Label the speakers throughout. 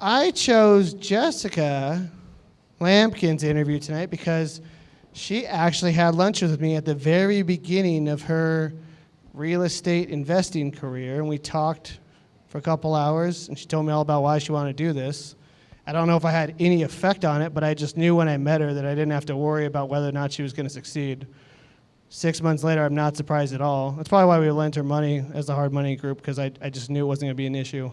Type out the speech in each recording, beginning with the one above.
Speaker 1: I chose Jessica Lampkin to interview tonight because she actually had lunch with me at the very beginning of her real estate investing career, and we talked for a couple hours, and she told me all about why she wanted to do this. I don't know if I had any effect on it, but I just knew when I met her that I didn't have to worry about whether or not she was going to succeed. 6 months later, I'm not surprised at all. That's probably why we lent her money as the hard money group, because I just knew it wasn't going to be an issue.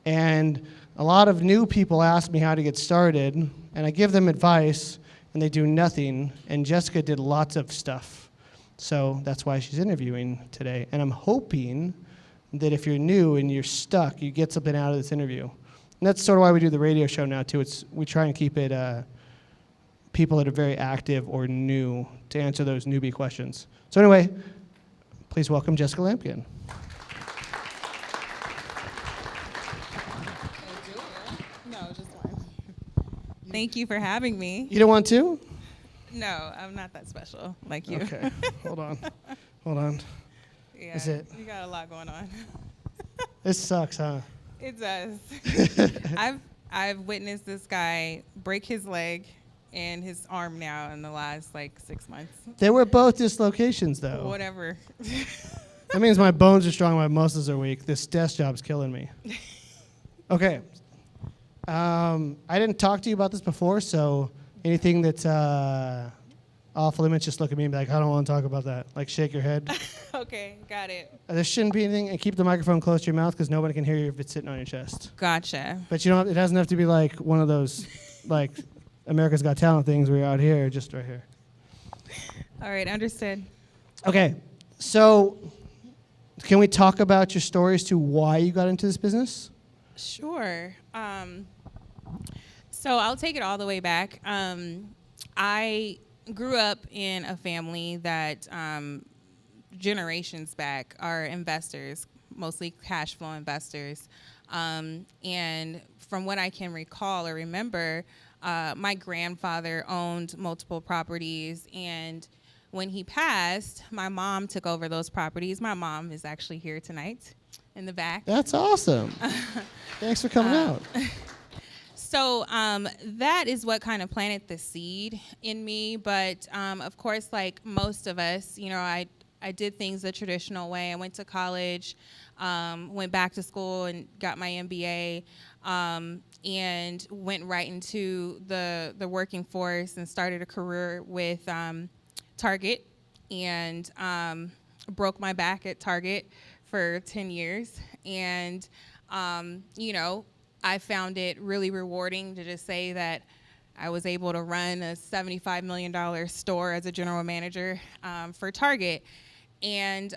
Speaker 1: And a lot of new people ask me how to get started, and I give them advice, and they do nothing. And Jessica did lots of stuff. So that's why she's interviewing today. And I'm hoping that if you're new and you're stuck, you get something out of this interview. And that's sort of why we do the radio show now, too. We try and keep it people that are very active or new to answer those newbie questions. So anyway, please welcome Jessica Lampkin.
Speaker 2: Thank you for having me.
Speaker 1: You don't want to?
Speaker 2: No, I'm not that special like you.
Speaker 1: Okay, hold on.
Speaker 2: Yeah,
Speaker 1: Is it?
Speaker 2: You got a lot going on.
Speaker 1: This sucks, huh?
Speaker 2: It does. I've witnessed this guy break his leg and his arm now in the last 6 months.
Speaker 1: They were both dislocations, though.
Speaker 2: Whatever.
Speaker 1: That means my bones are strong, my muscles are weak. This desk job's killing me. Okay. I didn't talk to you about this before, so anything that's off limits, just look at me and be like, I don't want to talk about that. Shake your head.
Speaker 2: Okay, got it.
Speaker 1: There shouldn't be anything, and keep the microphone close to your mouth because nobody can hear you if it's sitting on your chest.
Speaker 2: Gotcha.
Speaker 1: But it doesn't have to be one of those, America's Got Talent things where you're out here, just right here.
Speaker 2: All right, understood.
Speaker 1: Okay, so can we talk about your story as to why you got into this business?
Speaker 2: Sure. So I'll take it all the way back. I grew up in a family that generations back are investors, mostly cash flow investors. And from what I can recall or remember, my grandfather owned multiple properties, and when he passed, my mom took over those properties. My mom is actually here tonight in the back.
Speaker 1: That's awesome. Thanks for coming out.
Speaker 2: So that is what kind of planted the seed in me. But of course, like most of us, I did things the traditional way. I went to college, went back to school and got my MBA, and went right into the working force and started a career with Target, and broke my back at Target for 10 years. And, I found it really rewarding to just say that I was able to run a $75 million store as a general manager for Target. And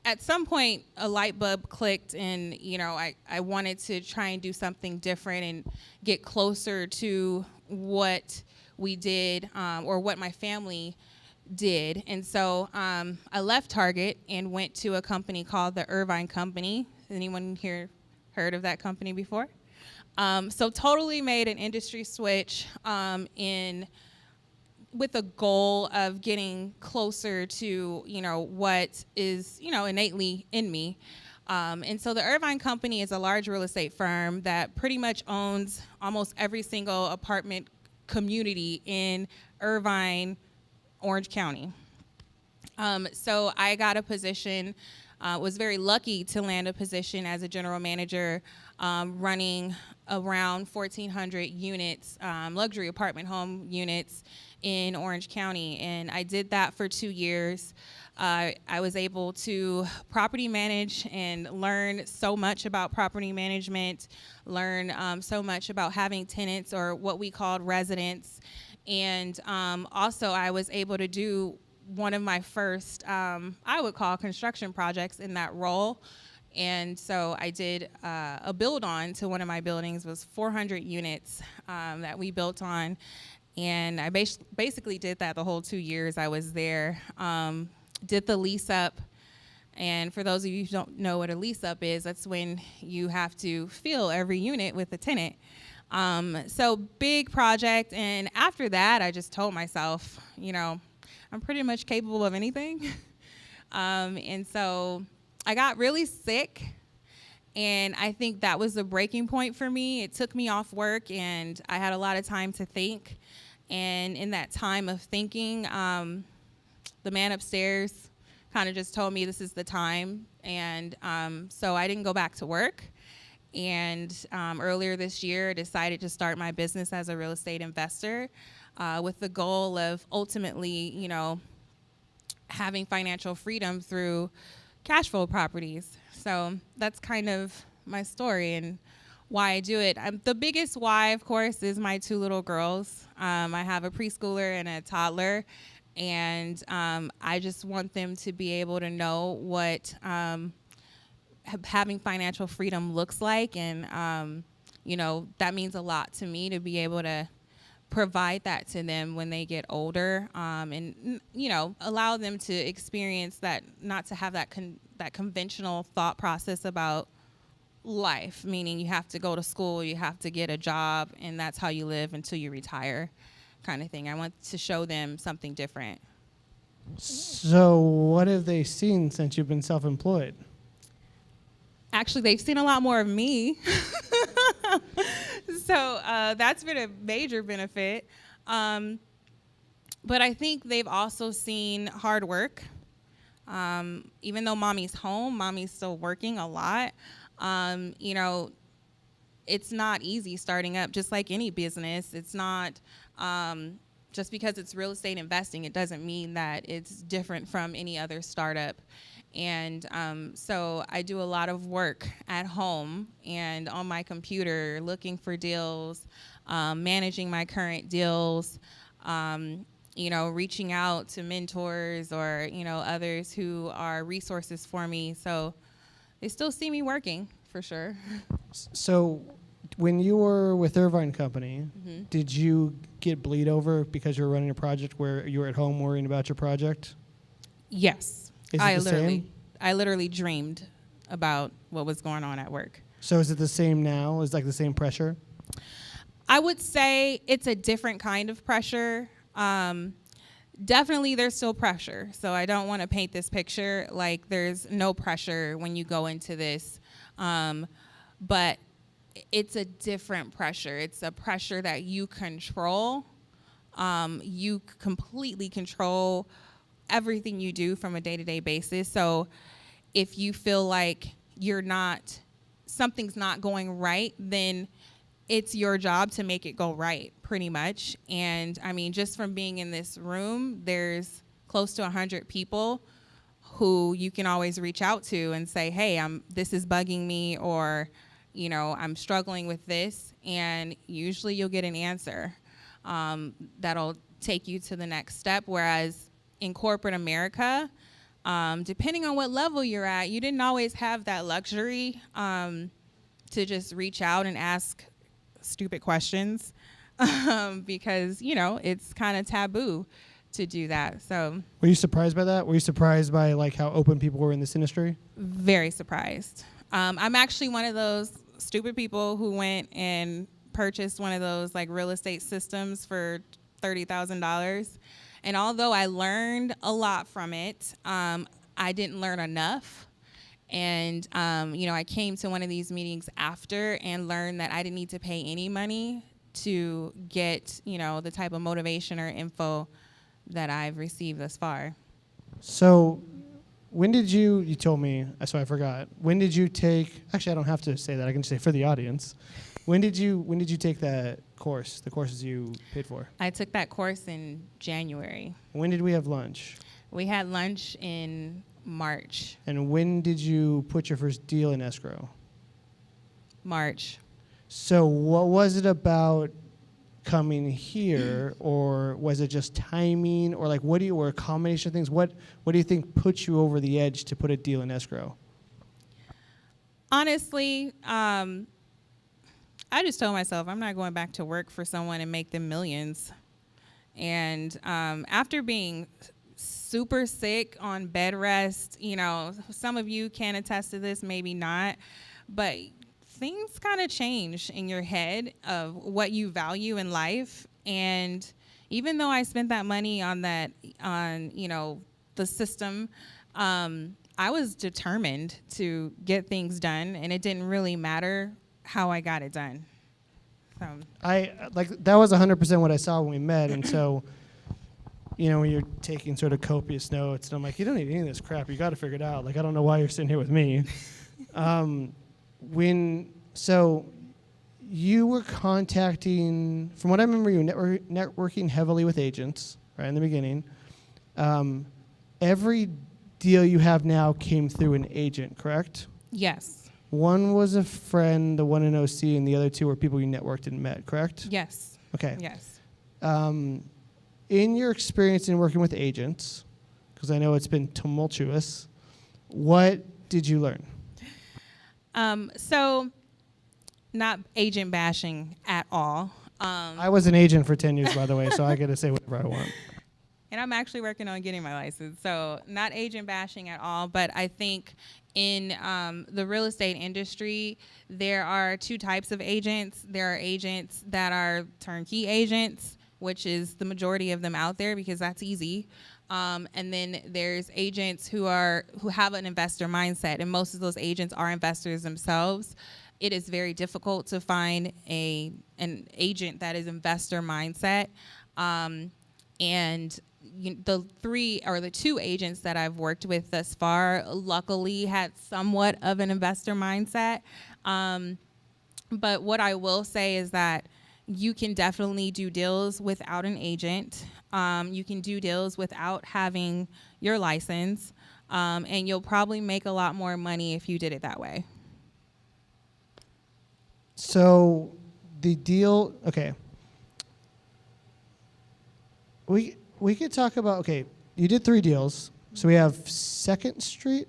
Speaker 2: at some point, a light bulb clicked, and, I wanted to try and do something different and get closer to what we did or what my family did. And so I left Target and went to a company called the Irvine Company. Anyone here heard of that company before? So totally made an industry switch with a goal of getting closer to, what is, innately in me. And so the Irvine Company is a large real estate firm that pretty much owns almost every single apartment community in Irvine, Orange County. So I got a position, was very lucky to land a position as a general manager, running around 1,400 units, luxury apartment home units in Orange County. And I did that for 2 years. I was able to property manage and learn so much about property management, learn so much about having tenants, or what we called residents. And also I was able to do one of my first, I would call construction projects in that role. And so I did a build on to one of my buildings. Was 400 units that we built on. And I basically did that the whole 2 years I was there. Did the lease up. And for those of you who don't know what a lease up is, that's when you have to fill every unit with a tenant. So big project. And after that, I just told myself, I'm pretty much capable of anything. And so I got really sick, And I think that was the breaking point for me. It took me off work, and I had a lot of time to think. And in that time of thinking, the man upstairs kind of just told me this is the time. And so I didn't go back to work. And earlier this year, I decided to start my business as a real estate investor with the goal of ultimately, having financial freedom through cash flow properties. So that's kind of my story and why I do it. The biggest why, of course, is my 2 little girls. I have a preschooler and a toddler, and I just want them to be able to know what having financial freedom looks like. And, that means a lot to me to be able to provide that to them when they get older, and allow them to experience that, not to have that conventional thought process about life, meaning you have to go to school, you have to get a job, and that's how you live until you retire, kind of thing. I want to show them something different.
Speaker 1: So what have they seen since you've been self-employed?
Speaker 2: Actually, they've seen a lot more of me. So that's been a major benefit. But I think they've also seen hard work. Even though mommy's home, mommy's still working a lot. It's not easy starting up, just like any business. It's not just because it's real estate investing, it doesn't mean that it's different from any other startup. And so I do a lot of work at home and on my computer, looking for deals, managing my current deals, reaching out to mentors or, others who are resources for me. So they still see me working, for sure.
Speaker 1: So when you were with Irvine Company,
Speaker 2: Mm-hmm.
Speaker 1: did you get bleed over because you were running a project where you were at home worrying about your project?
Speaker 2: Yes.
Speaker 1: Is it the same?
Speaker 2: I literally dreamed about what was going on at work.
Speaker 1: So is it the same now? Is like the same pressure?
Speaker 2: I would say it's a different kind of pressure. Definitely there's still pressure. So I don't want to paint this picture like there's no pressure when you go into this. But it's a different pressure. It's a pressure that you control. You completely control everything you do from a day-to-day basis. So if you feel like something's not going right, then it's your job to make it go right, pretty much. And I mean, just from being in this room, there's close to 100 people who you can always reach out to and say, hey, this is bugging me, or, I'm struggling with this. And usually you'll get an answer that'll take you to the next step. Whereas in corporate America, depending on what level you're at, you didn't always have that luxury to just reach out and ask stupid questions because, it's kind of taboo to do that. So,
Speaker 1: were you surprised by that? Were you surprised by like how open people were in this industry?
Speaker 2: Very surprised. I'm actually one of those stupid people who went and purchased one of those like real estate systems for $30,000. And although I learned a lot from it, I didn't learn enough. And, I came to one of these meetings after and learned that I didn't need to pay any money to get, the type of motivation or info that I've received thus far.
Speaker 1: So when did you told me, so I forgot. When did you take, actually I don't have to say that, I can just say for the audience. When did you take that course, the courses you paid for?
Speaker 2: I took that course in January.
Speaker 1: When did we have lunch?
Speaker 2: We had lunch in March.
Speaker 1: And when did you put your first deal in escrow?
Speaker 2: March.
Speaker 1: So what was it about coming here, or was it just timing, or like or a combination of things? What do you think put you over the edge to put a deal in escrow?
Speaker 2: Honestly, I just told myself I'm not going back to work for someone and make them millions. And after being super sick on bed rest, some of you can attest to this, maybe not, but things kind of change in your head of what you value in life. And even though I spent that money on the system, I was determined to get things done, and it didn't really matter how I got it done. So
Speaker 1: That was 100% what I saw when we met, and so, when you're taking sort of copious notes, and I'm like, you don't need any of this crap. You got to figure it out. Like, I don't know why you're sitting here with me. So you were contacting, from what I remember, you were networking heavily with agents right in the beginning. Every deal you have now came through an agent, correct?
Speaker 2: yes,
Speaker 1: One was a friend, the one in OC, and the other two were people you networked and met, correct?
Speaker 2: yes,
Speaker 1: Okay.
Speaker 2: yes.
Speaker 1: In your experience in working with agents, because I know it's been tumultuous, what did you learn?
Speaker 2: So, not agent bashing at all.
Speaker 1: I was an agent for 10 years, by the way, so I get to say whatever I want.
Speaker 2: And I'm actually working on getting my license. So not agent bashing at all, but I think in the real estate industry, there are two types of agents. There are agents that are turnkey agents, which is the majority of them out there because that's easy. And then there's agents who have an investor mindset, and most of those agents are investors themselves. It is very difficult to find an agent that is investor mindset. And the two agents that I've worked with thus far, luckily had somewhat of an investor mindset. But what I will say is that you can definitely do deals without an agent. You can do deals without having your license. And you'll probably make a lot more money if you did it that way.
Speaker 1: So the deal, okay. We could talk about, okay, you did 3 deals. So we have 2nd Street?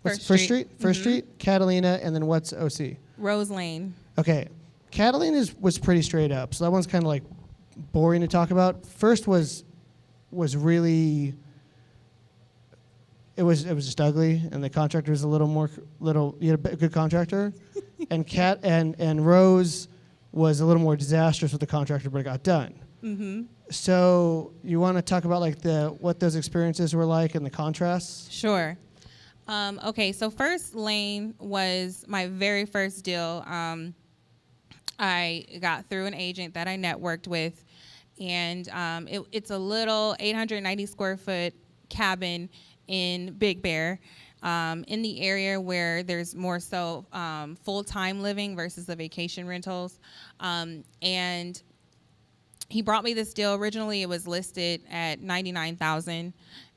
Speaker 2: First
Speaker 1: Street? First Street, Catalina, and then what's OC?
Speaker 2: Rose Lane.
Speaker 1: Okay. Catalina was pretty straight up. So that one's kind of like boring to talk about. First was really, it was just ugly, and the contractor was you had a good contractor. and Rose was a little more disastrous with the contractor, but it got done.
Speaker 2: Mm-hmm.
Speaker 1: So you want to talk about what those experiences were like and the contrasts?
Speaker 2: Sure. Okay, so First Lane was my very first deal. I got through an agent that I networked with, and it's a little 890 square foot cabin in Big Bear, in the area where there's more so full-time living versus the vacation rentals. And he brought me this deal. Originally, it was listed at $99,000,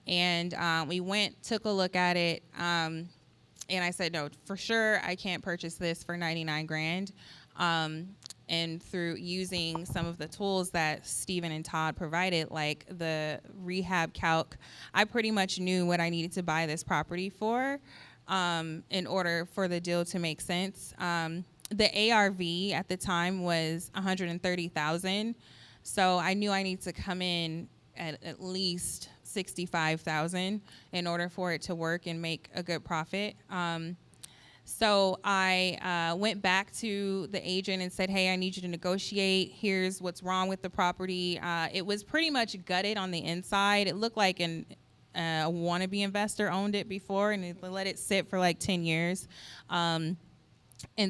Speaker 2: and we took a look at it, and I said, no, for sure, I can't purchase this for $99,000. And through using some of the tools that Stephen and Todd provided, like the rehab calc, I pretty much knew what I needed to buy this property for in order for the deal to make sense. The ARV at the time was $130,000. So I knew I needed to come in at least $65,000 in order for it to work and make a good profit. So I went back to the agent and said, hey, I need you to negotiate. Here's what's wrong with the property. It was pretty much gutted on the inside. It looked like a wannabe investor owned it before, and they let it sit for like 10 years. And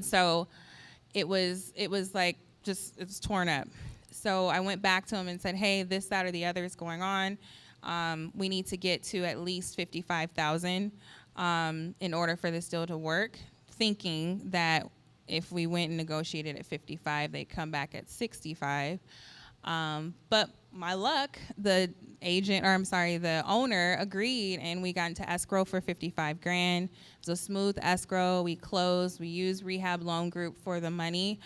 Speaker 2: so it was like it was torn up. So I went back to him and said, hey, this, that, or the other is going on. We need to get to at least $55,000 in order for this deal to work, thinking that if we went and negotiated at 55, they'd come back at 65. But my luck, the owner agreed, and we got into escrow for $55,000. It was a smooth escrow. We closed. We used Rehab Loan Group for the money.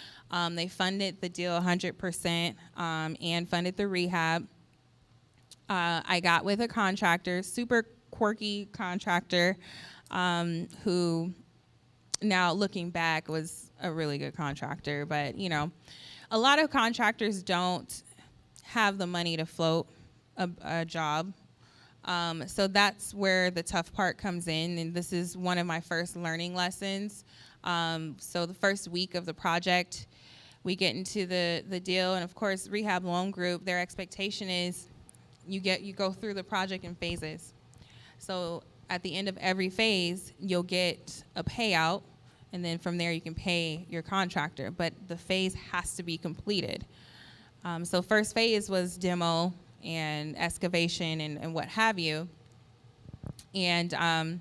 Speaker 2: They funded the deal 100% and funded the rehab. I got with a contractor, super quirky contractor, who now looking back was a really good contractor. But, a lot of contractors don't have the money to float a job. So that's where the tough part comes in. And this is one of my first learning lessons. So the first week of the project, we get into the deal. And of course, Rehab Loan Group, their expectation is you go through the project in phases. So at the end of every phase, you'll get a payout, and then from there you can pay your contractor. But the phase has to be completed. So first phase was demo and excavation and what have you. And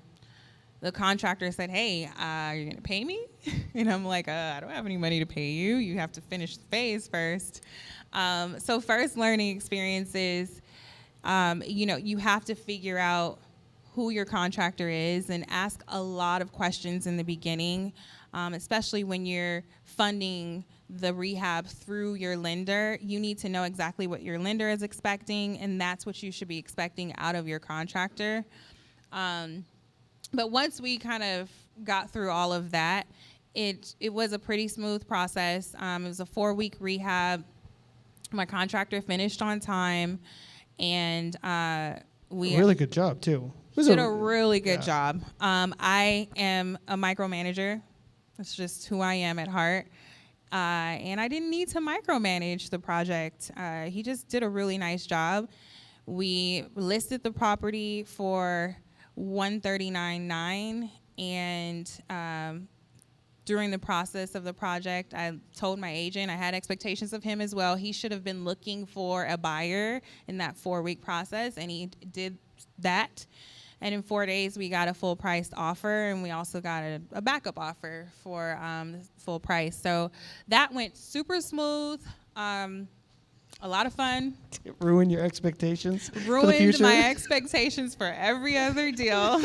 Speaker 2: the contractor said, hey, are you going to pay me? And I'm like, I don't have any money to pay you. You have to finish the phase first. So first learning experiences, you have to figure out who your contractor is and ask a lot of questions in the beginning, especially when you're funding the rehab through your lender. You need to know exactly what your lender is expecting, and that's what you should be expecting out of your contractor. But once we kind of got through all of that, it was a pretty smooth process. It was a 4-week rehab. My contractor finished on time, and we
Speaker 1: really good job too.
Speaker 2: Did a really good job. I am a micromanager. That's just who I am at heart. And I didn't need to micromanage the project. He just did a really nice job. We listed the property for $139,900, and during the process of the project, I told my agent I had expectations of him as well. He should have been looking for a buyer in that 4-week process, and he did that. And in 4 days, we got a full priced offer, and we also got a backup offer for full price. So that went super smooth. A lot of fun.
Speaker 1: It ruined your expectations.
Speaker 2: Ruined my expectations for every other deal.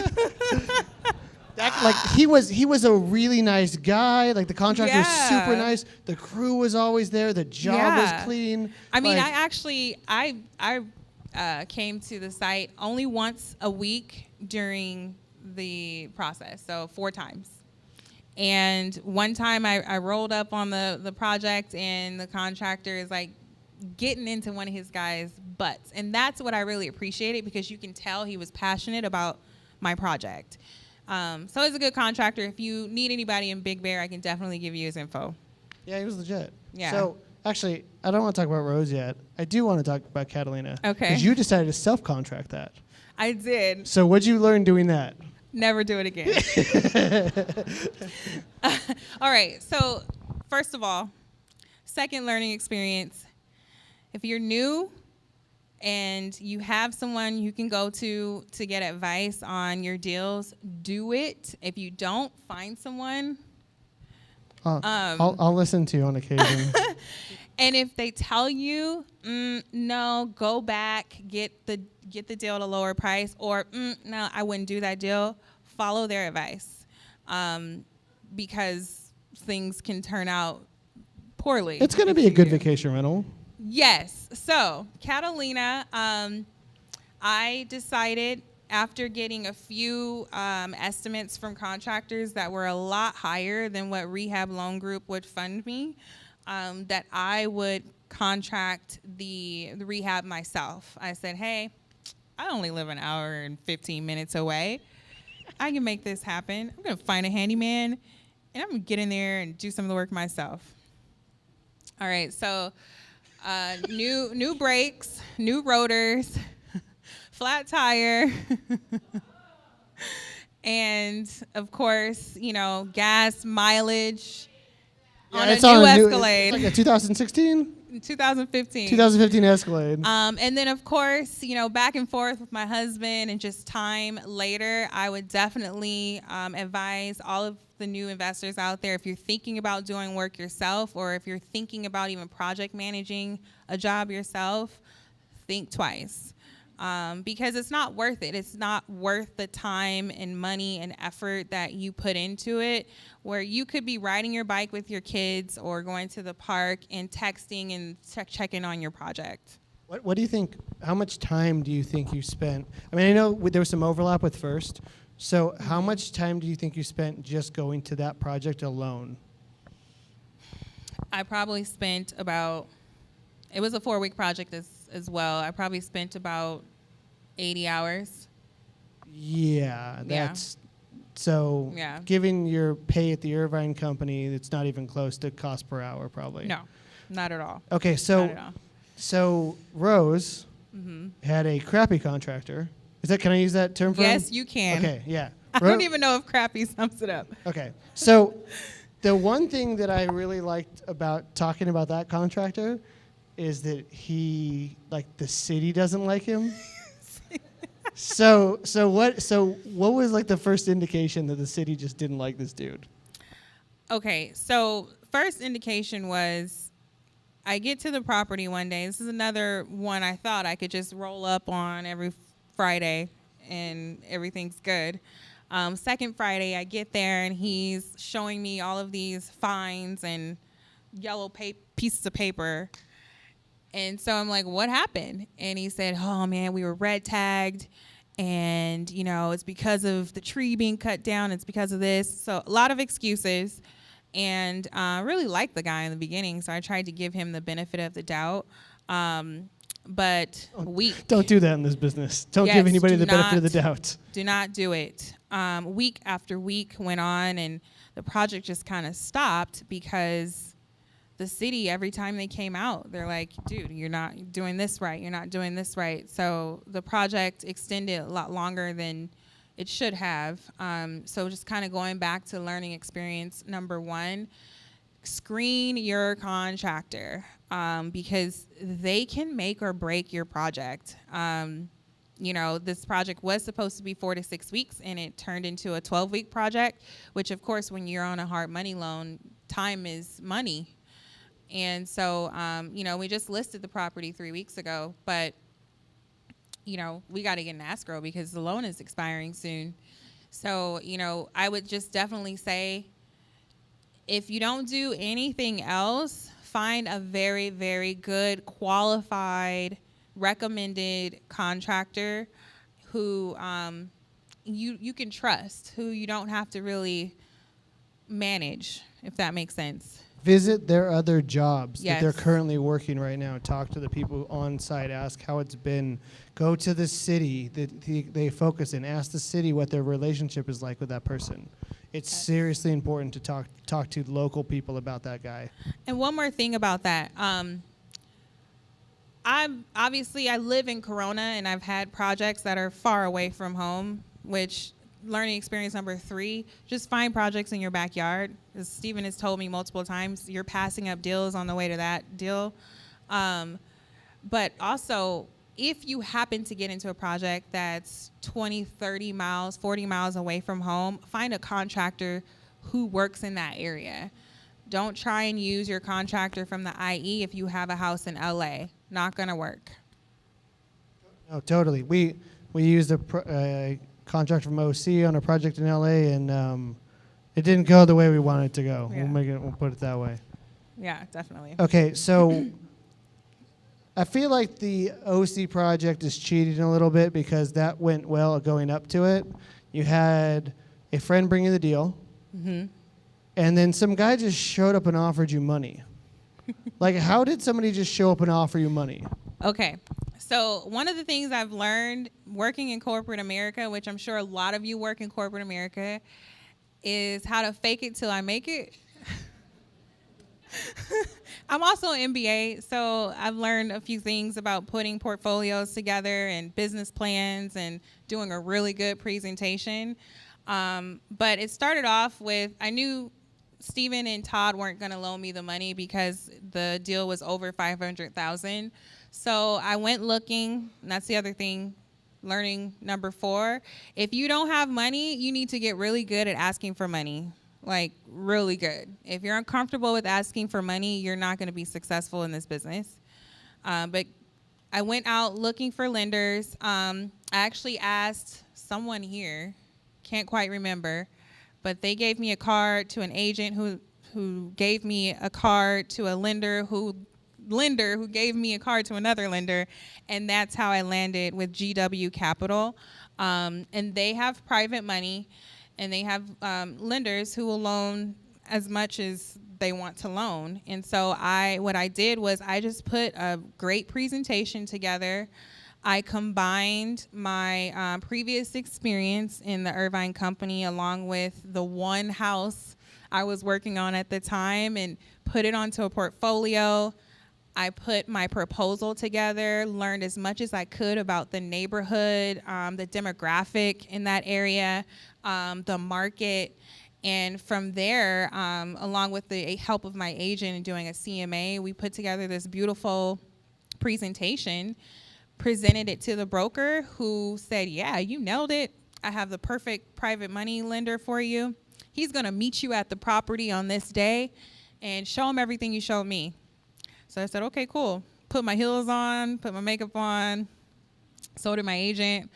Speaker 1: He was a really nice guy. Like the contractor was super nice. The crew was always there. The job was clean.
Speaker 2: I mean, I came to the site only once a week during the process, so 4 times. And one time I rolled up on the project, and the contractor is like getting into one of his guys' butts. And that's what I really appreciated, because you can tell he was passionate about my project. So he's a good contractor. If you need anybody in Big Bear, I can definitely give you his info.
Speaker 1: Yeah, he was legit.
Speaker 2: Yeah.
Speaker 1: So actually, I don't want to talk about Rose yet. I do want to talk about Catalina.
Speaker 2: Okay.
Speaker 1: Because you decided to self-contract that.
Speaker 2: I did.
Speaker 1: So what'd you learn doing that?
Speaker 2: Never do it again. All right. So first of all, second learning experience. If you're new and you have someone you can go to get advice on your deals, do it. If you don't, find someone.
Speaker 1: I'll listen to you on occasion.
Speaker 2: And if they tell you, no, go back, get the deal at a lower price, or no, I wouldn't do that deal, follow their advice, because things can turn out poorly.
Speaker 1: It's going to be a good vacation rental.
Speaker 2: Yes. So Catalina, I decided after getting a few estimates from contractors that were a lot higher than what Rehab Loan Group would fund me, that I would contract the rehab myself. I said, hey, I only live an hour and 15 minutes away. I can make this happen. I'm going to find a handyman, and I'm going to get in there and do some of the work myself. All right, so new brakes, new rotors, flat tire, and of course, gas mileage on a new Escalade.
Speaker 1: It's like a 2016?
Speaker 2: 2015.
Speaker 1: 2015 Escalade.
Speaker 2: And then, of course, back and forth with my husband and just time later, I would definitely advise all of the new investors out there, if you're thinking about doing work yourself, or if you're thinking about even project managing a job yourself, think twice. Because it's not worth it. It's not worth the time and money and effort that you put into it, where you could be riding your bike with your kids or going to the park and texting and checking on your project.
Speaker 1: What do you think, how much time do you think you spent? I mean, I know there was some overlap with First, so how much time do you think you spent just going to that project alone?
Speaker 2: I probably spent about, it was a 4-week project as well. I probably spent about 80 hours.
Speaker 1: Yeah, that's so.
Speaker 2: Yeah.
Speaker 1: Given your pay at the Irvine company, it's not even close to cost per hour, probably.
Speaker 2: No, not at all.
Speaker 1: Okay, so Rose had a crappy contractor Can I use that term for him?
Speaker 2: Yes, you can.
Speaker 1: Okay, yeah.
Speaker 2: I don't even know if crappy sums it up.
Speaker 1: Okay, so the one thing that I really liked about talking about that contractor is that the city doesn't like him. So what was like the first indication that the city just didn't like this dude?
Speaker 2: Okay, so first indication was I get to the property one day. This is another one I thought I could just roll up on every Friday and everything's good. Second Friday, I get there and he's showing me all of these fines and yellow pieces of paper. And so I'm like, what happened? And he said, oh man, we were red tagged. And, it's because of the tree being cut down. It's because of this. So a lot of excuses. And I really liked the guy in the beginning. So I tried to give him the benefit of the doubt. But week.
Speaker 1: Don't do that in this business. Don't give anybody the benefit of the doubt.
Speaker 2: Do not do it. Week after week went on, and the project just kind of stopped because the city, every time they came out, they're like, dude, you're not doing this right. You're not doing this right. So the project extended a lot longer than it should have. So just kind of going back to learning experience number one, screen your contractor because they can make or break your project. This project was supposed to be 4 to 6 weeks, and it turned into a 12-week project, which, of course, when you're on a hard money loan, time is money. And so, we just listed the property 3 weeks ago, but, we got to get an escrow because the loan is expiring soon. So, I would just definitely say if you don't do anything else, find a very, very good, qualified, recommended contractor who you can trust, who you don't have to really manage, if that makes sense.
Speaker 1: Visit their other jobs
Speaker 2: Yes.
Speaker 1: that they're currently working right now. Talk to the people on site. Ask how it's been. Go to the city that they focus in. Ask the city what their relationship is like with that person. It's seriously important to talk to local people about that guy.
Speaker 2: And one more thing about that. I live in Corona, and I've had projects that are far away from home, which learning experience number 3, just find projects in your backyard. As Stephen has told me multiple times, you're passing up deals on the way to that deal. But also, if you happen to get into a project that's 20, 30 miles, 40 miles away from home, find a contractor who works in that area. Don't try and use your contractor from the IE if you have a house in LA. Not going to work.
Speaker 1: Oh, totally. We used a contractor from OC on a project in LA, and it didn't go the way we wanted it to go.
Speaker 2: Yeah.
Speaker 1: We'll put it that way.
Speaker 2: Yeah, definitely.
Speaker 1: Okay, so I feel like the OC project is cheating a little bit because that went well going up to it. You had a friend bring you the deal,
Speaker 2: Mm-hmm.
Speaker 1: and then some guy just showed up and offered you money. Like, how did somebody just show up and offer you money?
Speaker 2: Okay. So one of the things I've learned working in corporate America, which I'm sure a lot of you work in corporate America, is how to fake it till I make it. I'm also an MBA, so I've learned a few things about putting portfolios together and business plans and doing a really good presentation. But it started off with, I knew Stephen and Todd weren't going to loan me the money because the deal was over $500,000. So I went looking, and that's the other thing, learning number 4. If you don't have money, you need to get really good at asking for money, like really good. If you're uncomfortable with asking for money, you're not going to be successful in this business. But I went out looking for lenders. I actually asked someone here, can't quite remember, but they gave me a card to an agent who gave me a card to a lender who gave me a card to another lender, and that's how I landed with GW Capital. And they have private money, and they have lenders who will loan as much as they want to loan. And so what I did was I just put a great presentation together. I combined my previous experience in the Irvine company along with the one house I was working on at the time and put it onto a portfolio. I put my proposal together, learned as much as I could about the neighborhood, the demographic in that area, the market. And from there, along with the help of my agent and doing a CMA, we put together this beautiful presentation, presented it to the broker, who said, yeah, you nailed it. I have the perfect private money lender for you. He's going to meet you at the property on this day and show him everything you showed me. So I said, okay, cool. Put my heels on, put my makeup on. So did my agent.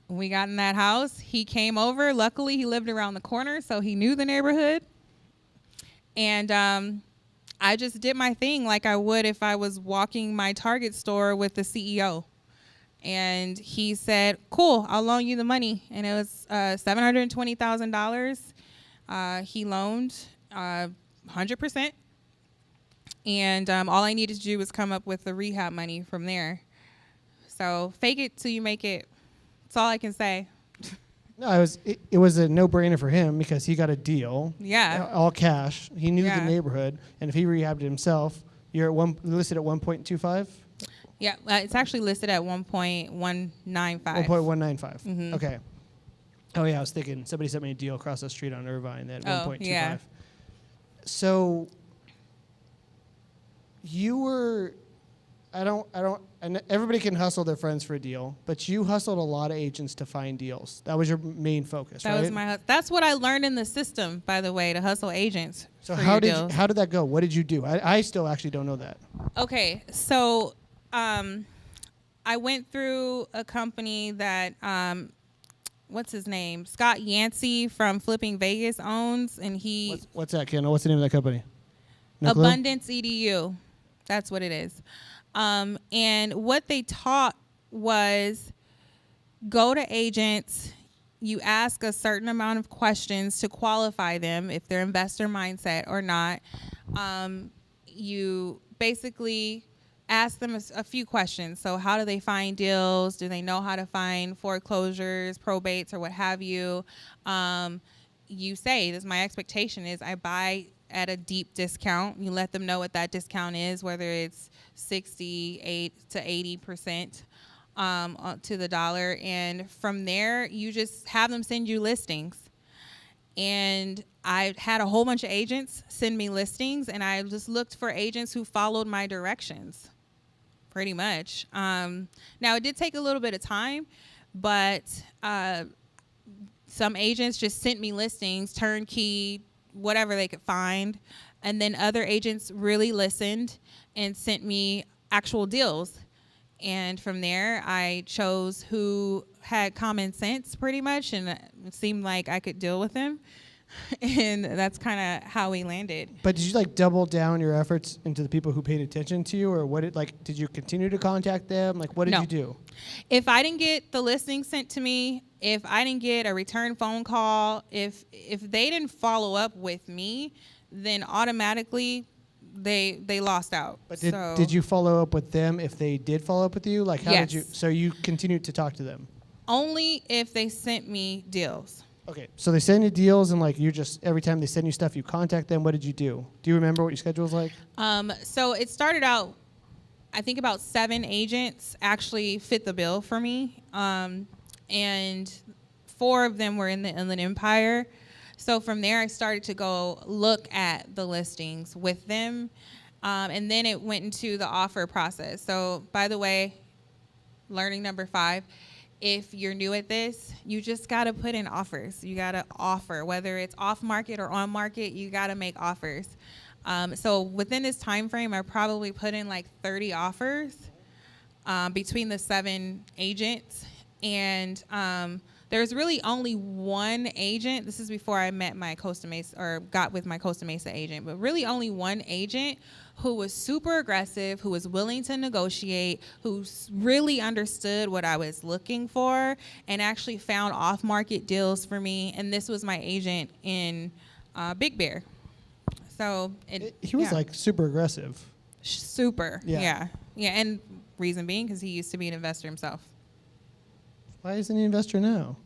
Speaker 2: When we got in that house, he came over. Luckily, he lived around the corner, so he knew the neighborhood. And I just did my thing like I would if I was walking my Target store with the CEO. And he said, cool, I'll loan you the money. And it was $720,000. He loaned 100%. And all I needed to do was come up with the rehab money from there. So fake it till you make it. That's all I can say.
Speaker 1: No, it was a no-brainer for him because he got a deal.
Speaker 2: Yeah.
Speaker 1: All cash. He knew
Speaker 2: Yeah.
Speaker 1: the neighborhood, and if he rehabbed it himself, you're listed at 1.25.
Speaker 2: Yeah, it's actually listed at 1.195.
Speaker 1: 1.195.
Speaker 2: Mhm.
Speaker 1: Okay. Oh yeah, I was thinking somebody sent me a deal across the street on Irvine at 1.25.
Speaker 2: Yeah.
Speaker 1: So you were, and everybody can hustle their friends for a deal, but you hustled a lot of agents to find deals. That was your main focus,
Speaker 2: That
Speaker 1: right?
Speaker 2: was that's what I learned in the system, by the way, to hustle agents.
Speaker 1: So
Speaker 2: for
Speaker 1: how
Speaker 2: your
Speaker 1: did
Speaker 2: deals.
Speaker 1: how did that go? What did you do? I still actually don't know that.
Speaker 2: Okay, so I went through a company that what's his name? Scott Yancey from Flipping Vegas owns, and he
Speaker 1: What's that, Kendall? What's the name of that company? No clue?
Speaker 2: Abundance EDU. That's what it is. And what they taught was go to agents, you ask a certain amount of questions to qualify them if they're investor mindset or not. You basically ask them a few questions. So how do they find deals? Do they know how to find foreclosures, probates, or what have you? You say, this my expectation is I buy at a deep discount. You let them know what that discount is, whether it's 68 to 80% to the dollar. And from there, you just have them send you listings. And I had a whole bunch of agents send me listings, and I just looked for agents who followed my directions, pretty much. Now, it did take a little bit of time, but some agents just sent me listings, turnkey, whatever they could find. And then other agents really listened and sent me actual deals. And from there, I chose who had common sense pretty much, and it seemed like I could deal with them. And that's kind of how we landed.
Speaker 1: But did you like double down your efforts into the people who paid attention to you, or did you continue to contact them? Like, what did
Speaker 2: No.
Speaker 1: you do?
Speaker 2: If I didn't get the listing sent to me, if I didn't get a return phone call, if they didn't follow up with me, then automatically they lost out.
Speaker 1: But
Speaker 2: So
Speaker 1: did you follow up with them if they did follow up with you? Like, how did you?
Speaker 2: Yes.
Speaker 1: So you continued to talk to them.
Speaker 2: only if they sent me deals.
Speaker 1: Okay, so they send you deals, and like you just every time they send you stuff, you contact them. What did you do? Do you remember what your schedule was like?
Speaker 2: So it started out, I think about 7 agents actually fit the bill for me, and 4 of them were in the Inland Empire. So from there, I started to go look at the listings with them, and then it went into the offer process. So by the way, learning number 5, if you're new at this, you just got to put in offers. You got to offer, whether it's off market or on market, you got to make offers. So within this time frame, I probably put in like 30 offers between the 7 agents. And there's really only one agent. This is before I met my Costa Mesa, or got with my Costa Mesa agent, but really only one agent who was super aggressive, who was willing to negotiate, who really understood what I was looking for, and actually found off-market deals for me. And this was my agent in Big Bear. So
Speaker 1: He was like super aggressive.
Speaker 2: super,
Speaker 1: Yeah.
Speaker 2: yeah. And reason being, because he used to be an investor himself.
Speaker 1: Why isn't he an investor now?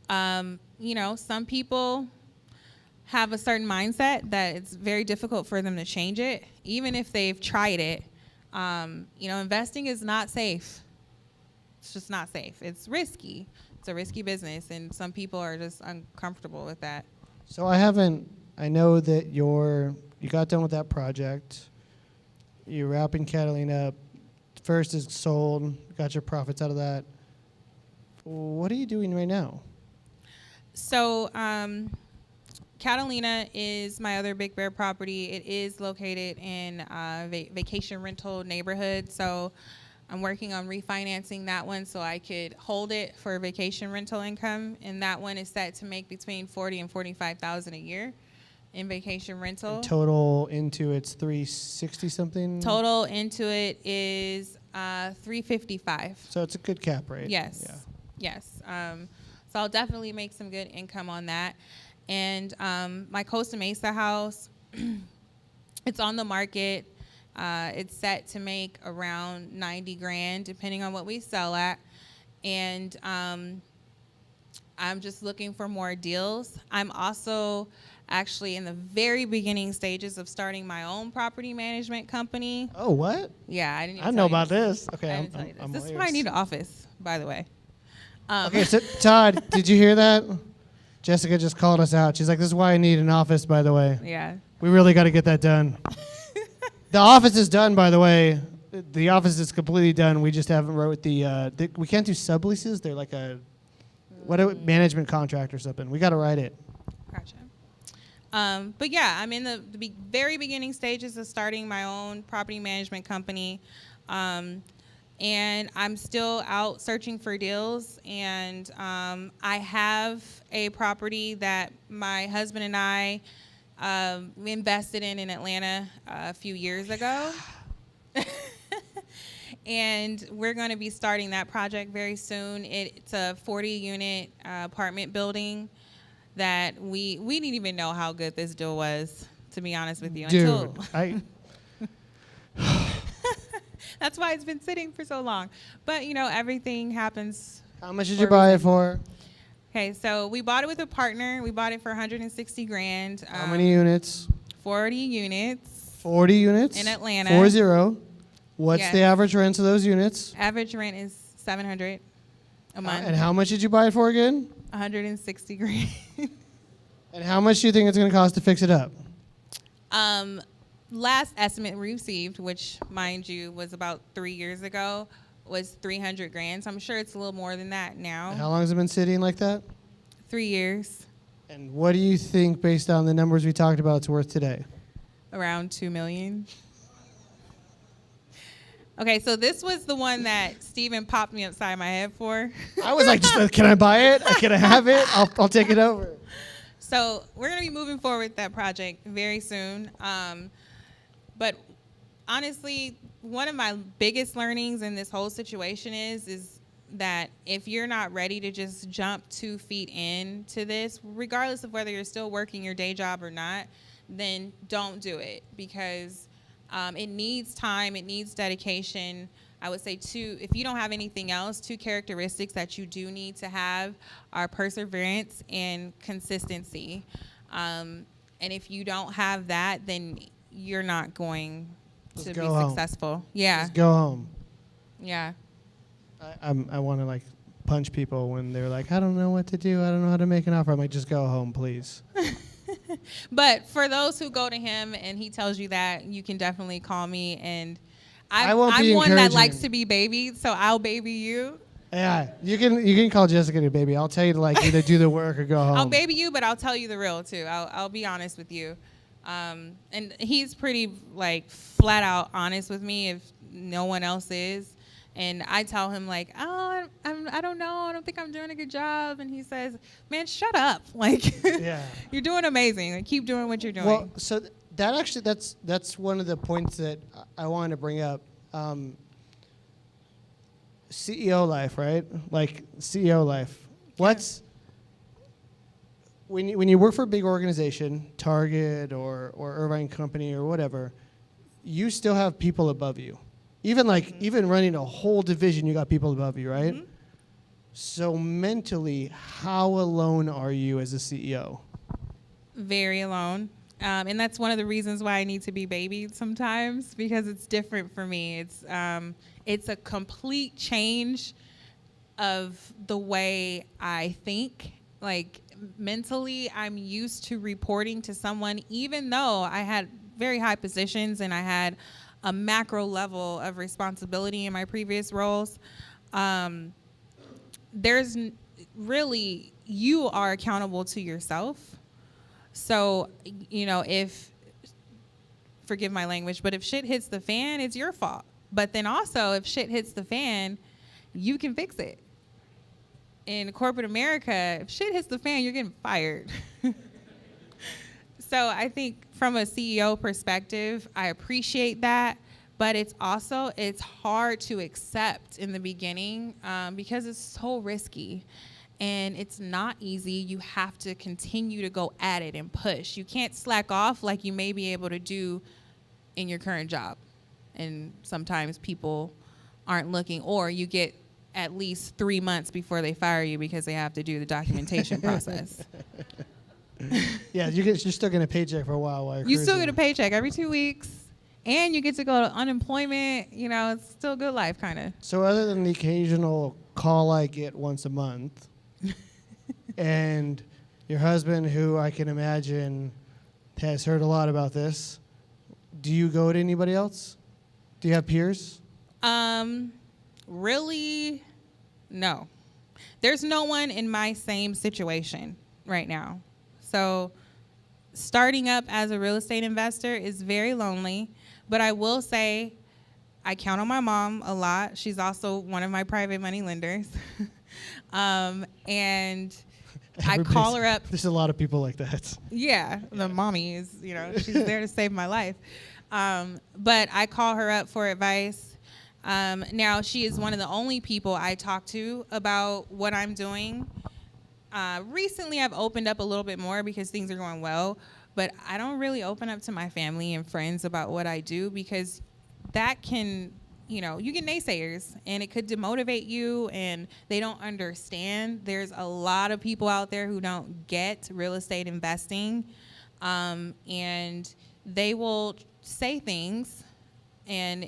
Speaker 2: Some people have a certain mindset that it's very difficult for them to change it. Even if they've tried it, Investing is not safe. It's just not safe. It's risky. It's a risky business, and some people are just uncomfortable with that.
Speaker 1: So I know that you got done with that project. You're wrapping Catalina up. First is sold, got your profits out of that. What are you doing right now?
Speaker 2: So Catalina is my other Big Bear property. It is located in a vacation rental neighborhood. So I'm working on refinancing that one so I could hold it for vacation rental income. And that one is set to make between $40,000 and $45,000 a year in vacation rental.
Speaker 1: And total into it's 360 something.
Speaker 2: Total into it is 355.
Speaker 1: So it's a good cap rate.
Speaker 2: Yes.
Speaker 1: Yeah.
Speaker 2: Yes. So I'll definitely make some good income on that. And my Costa Mesa house, it's on the market. It's set to make around $90,000, depending on what we sell at. And I'm just looking for more deals. I'm also actually in the very beginning stages of starting my own property management company.
Speaker 1: Oh, what?
Speaker 2: Yeah, I didn't.
Speaker 1: I know about this. Okay,
Speaker 2: I didn't tell you this.
Speaker 1: I'm
Speaker 2: This
Speaker 1: all
Speaker 2: is why I
Speaker 1: ears.
Speaker 2: need an office, by the way.
Speaker 1: Okay, so Todd, did you hear that? Jessica just called us out. She's like, "This is why I need an office." By the way,
Speaker 2: Yeah.
Speaker 1: we really got to get that done. The office is done, by the way. The office is completely done. We just haven't wrote we can't do subleases. They're like a management contract or something. We got to write it.
Speaker 2: Gotcha. But yeah, I'm in the very beginning stages of starting my own property management company. And I'm still out searching for deals. And I have a property that my husband and I invested in Atlanta a few years ago. And we're going to be starting that project very soon. It's a 40-unit apartment building that we didn't even know how good this deal was, to be honest with you.
Speaker 1: Dude,
Speaker 2: That's why it's been sitting for so long. But, everything happens.
Speaker 1: How much did you buy it for?
Speaker 2: Okay, so we bought it with a partner. We bought it for $160,000.
Speaker 1: How many units?
Speaker 2: 40 units.
Speaker 1: 40 units?
Speaker 2: In Atlanta.
Speaker 1: 40. What's
Speaker 2: Yes.
Speaker 1: the average rent of those units?
Speaker 2: Average rent is $700 a month.
Speaker 1: And how much did you buy it for again?
Speaker 2: $160,000.
Speaker 1: And how much do you think it's going to cost to fix it up?
Speaker 2: Last estimate we received, which, mind you, was about 3 years ago, was $300,000. So I'm sure it's a little more than that now.
Speaker 1: And how long has it been sitting like that?
Speaker 2: 3 years.
Speaker 1: And what do you think, based on the numbers we talked about, it's worth today?
Speaker 2: Around $2 million. Okay, so this was the one that Steven popped me upside my head for.
Speaker 1: I was like, can I buy it? Can I have it? I'll take it over.
Speaker 2: So we're going to be moving forward with that project very soon. But honestly, one of my biggest learnings in this whole situation is that if you're not ready to just jump 2 feet into this, regardless of whether you're still working your day job or not, then don't do it, because it needs time, it needs dedication. I would say if you don't have anything else, 2 characteristics that you do need to have are perseverance and consistency. And if you don't have that, then you're not going to be successful. Yeah.
Speaker 1: Just go home.
Speaker 2: Yeah.
Speaker 1: I want to like punch people when they're like, I don't know what to do. I don't know how to make an offer. I'm like, just go home, please.
Speaker 2: But for those who go to him and he tells you that, you can definitely call me. And
Speaker 1: I'm
Speaker 2: one that likes to be babied, so I'll baby you.
Speaker 1: Yeah, you can call Jessica your baby. I'll tell you to like either do the work or go home.
Speaker 2: I'll baby you, but I'll tell you the real too. I'll be honest with you. And he's pretty like flat out honest with me if no one else is. And I tell him like, oh, I don't know. I don't think I'm doing a good job. And he says, man, shut up. Like,
Speaker 1: Yeah.
Speaker 2: You're doing amazing. Like, keep doing what you're doing.
Speaker 1: Well, so that's one of the points that I wanted to bring up. CEO life, right? Like CEO life. What's when you work for a big organization, Target or Irvine Company or whatever, you still have people above you. Even even running a whole division, you got people above you, right?
Speaker 2: Mm-hmm.
Speaker 1: So mentally, how alone are you as a CEO?
Speaker 2: Very alone. And that's one of the reasons why I need to be babied sometimes, because it's different for me. It's a complete change of the way I think. Like mentally, I'm used to reporting to someone, even though I had very high positions and I had a macro level of responsibility in my previous roles. There's really, you are accountable to yourself. So, forgive my language, but if shit hits the fan, it's your fault. But then also, if shit hits the fan, you can fix it. In corporate America, if shit hits the fan, you're getting fired. So I think from a CEO perspective, I appreciate that, but it's hard to accept in the beginning because it's so risky. And it's not easy. You have to continue to go at it and push. You can't slack off like you may be able to do in your current job. And sometimes people aren't looking, or you get at least 3 months before they fire you because they have to do the documentation process.
Speaker 1: Yeah, you're still getting a paycheck for a while you're
Speaker 2: You still
Speaker 1: cruising.
Speaker 2: get a paycheck every 2 weeks, and you get to go to unemployment. It's still good life, kind of.
Speaker 1: So other than the occasional call I get once a month, and your husband, who I can imagine has heard a lot about this, do you go to anybody else? Do you have peers?
Speaker 2: Really, no. There's no one in my same situation right now. So starting up as a real estate investor is very lonely, but I will say I count on my mom a lot. She's also one of my private money lenders. And I call her up.
Speaker 1: There's a lot of people like that.
Speaker 2: Yeah, the mommy is, she's there to save my life. But I call her up for advice. Now, she is one of the only people I talk to about what I'm doing. Recently, I've opened up a little bit more because things are going well, but I don't really open up to my family and friends about what I do, because that can, you get naysayers and it could demotivate you, and they don't understand. There's a lot of people out there who don't get real estate investing, and they will say things, and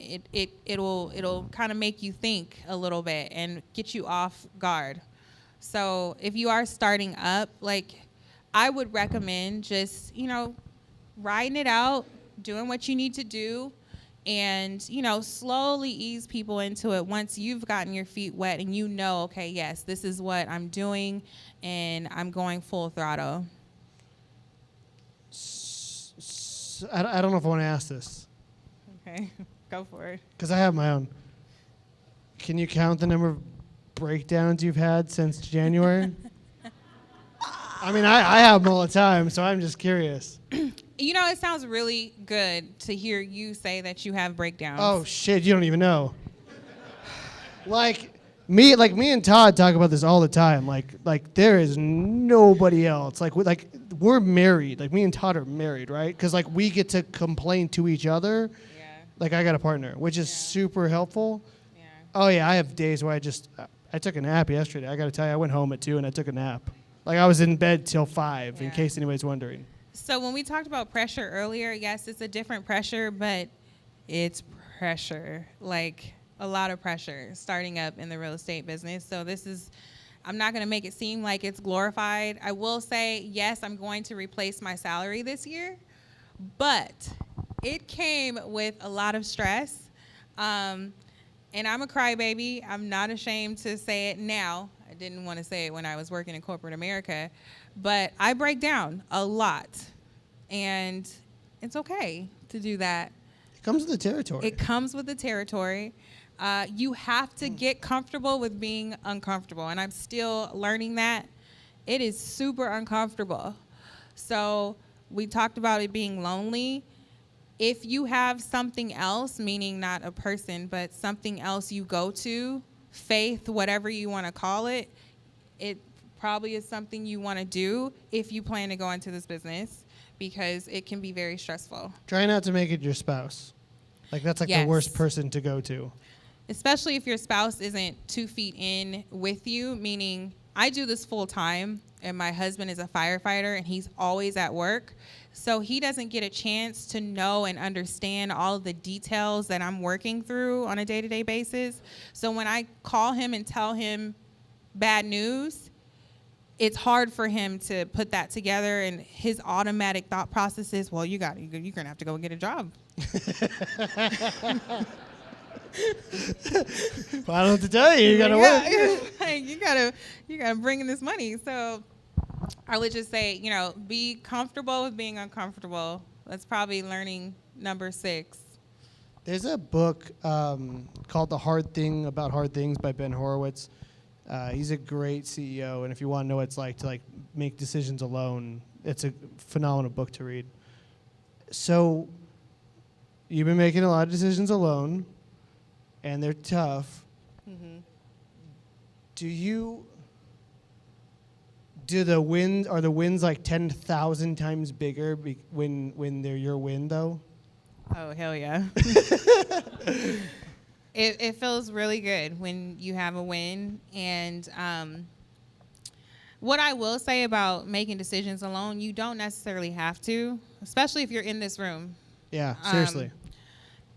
Speaker 2: it'll kind of make you think a little bit and get you off guard. So if you are starting up, I would recommend just, riding it out, doing what you need to do, and, slowly ease people into it once you've gotten your feet wet and okay, yes, this is what I'm doing, and I'm going full throttle.
Speaker 1: I don't know if I want to ask this.
Speaker 2: Okay, go for it.
Speaker 1: Because I have my own. Can you count the number of breakdowns you've had since January? I mean, I have them all the time, so I'm just curious.
Speaker 2: It sounds really good to hear you say that you have breakdowns.
Speaker 1: Oh shit, you don't even know. Me and Todd talk about this all the time. Like there is nobody else. We're married. Me and Todd are married, right? Because we get to complain to each other. Yeah. I got a partner, which is super helpful. Yeah. Oh yeah, I have days where I took a nap yesterday. I got to tell you, I went home at 2 and I took a nap. I was in bed till 5, in case anybody's wondering.
Speaker 2: So when we talked about pressure earlier, yes, it's a different pressure, but it's pressure, a lot of pressure starting up in the real estate business. So I'm not going to make it seem like it's glorified. I will say, yes, I'm going to replace my salary this year, but it came with a lot of stress. And I'm a crybaby. I'm not ashamed to say it now. I didn't want to say it when I was working in corporate America, but I break down a lot, and it's okay to do that.
Speaker 1: It comes with the territory.
Speaker 2: It comes with the territory. You have to get comfortable with being uncomfortable, and I'm still learning that. It is super uncomfortable. So we talked about it being lonely. If you have something else, meaning not a person, but something else you go to, faith, whatever you want to call it, it probably is something you want to do if you plan to go into this business, because it can be very stressful.
Speaker 1: Try not to make it your spouse. That's the worst person to go to.
Speaker 2: Especially if your spouse isn't 2 feet in with you, meaning I do this full time, and my husband is a firefighter, and he's always at work. So he doesn't get a chance to know and understand all of the details that I'm working through on a day-to-day basis. So when I call him and tell him bad news, it's hard for him to put that together, and his automatic thought process is, well, you're gonna have to go and get a job.
Speaker 1: Well, I don't have to tell you, you gotta work.
Speaker 2: Like, you gotta bring in this money. So I would just say, be comfortable with being uncomfortable. That's probably learning number 6.
Speaker 1: There's a book called The Hard Thing About Hard Things by Ben Horowitz. He's a great CEO, and if you want to know what it's like to make decisions alone, it's a phenomenal book to read. So you've been making a lot of decisions alone, and they're tough. Mm-hmm. Are the wins like 10,000 times bigger when they're your win though?
Speaker 2: Oh, hell yeah. It feels really good when you have a win. And what I will say about making decisions alone, you don't necessarily have to, especially if you're in this room.
Speaker 1: Yeah, seriously.